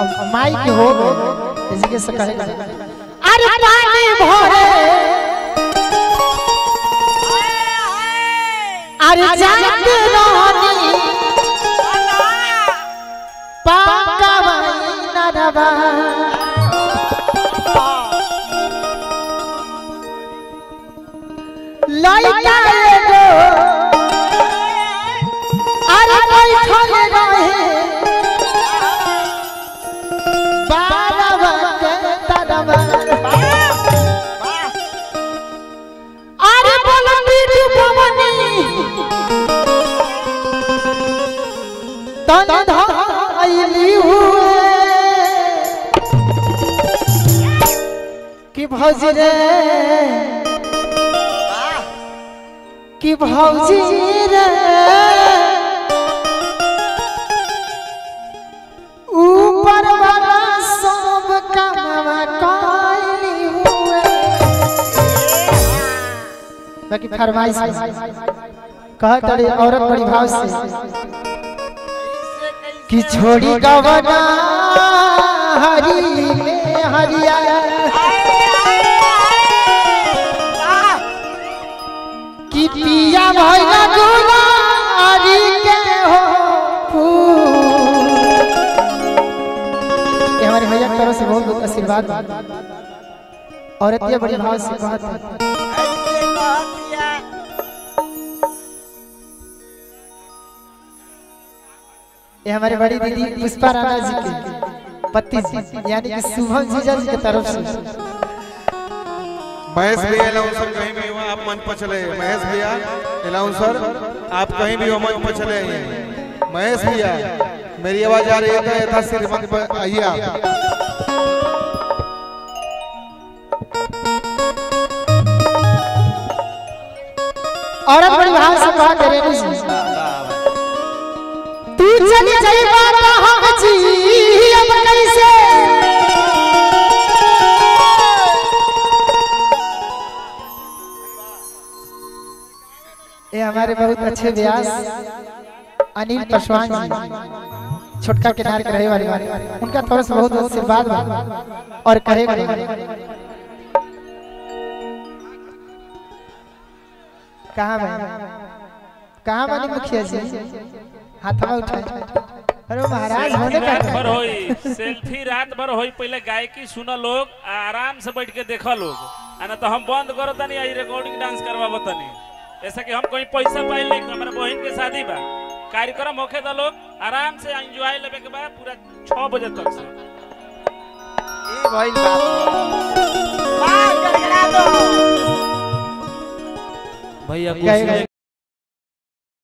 अब माइक हो जैसे के से कहेगा अरे पानी भरे अरे जात रानी पाकावाई नरवा लइका एगो अरे बैठल रहे बारवा के तरवा अरे बोलती पवनी तन धाइली हुए कि भौजी रे कि भौजी रे ऊपर वाला सब कामवा कैली हुए बाकी फरमाइश कह तड़े औरत बड़ी भाव से कि छोड़ी गवना हरी में हरिया कि पिया भइला गुलारी के हो फूल ये हमारे भैया की तरफ से बहुत बहुत आशीर्वाद औरत ये बड़ी भाव से कहत ये हमारे बड़ी दीदी पुष्पा राणा जी के पति यानी कि शुभम जीजा जी की तरफ से महेश भैया अलाउंसर कहीं भी हो आप मंच पर चले महेश भैया अलाउंसर आप कहीं भी हो मंच पर चले आइए महेश भैया मेरी आवाज आ रही है तो यथाशीघ्र मंच पर आइए आप औरत बड़ी भाव से कहा करे तू चली जाई बाबा हाजी अब कैसे ये हमारे बहुत अच्छे व्यास अनिल पासवान जी छोटका किनारे के रहे वाले उनका थोड़ा सा बहुत आशीर्वाद और कहेगा कहाँ मानी मुखिया जी हाथ में उठाए अरे महाराज होने का रात भर होई सेल्फी रात भर होई पहले गायकी सुना लोग आराम से बैठ के देखा लोग ना तो हम बंद करो तनी आई रिकॉर्डिंग डांस करवाबो तनी ऐसा कि हम कोई पैसा पाए ले हमारे बहन के शादी बा कार्यक्रम होखे तो लोग आराम से एंजॉय लेवे के बाद पूरा 6 बजे तक से ए भाई बात गलगला दो भैया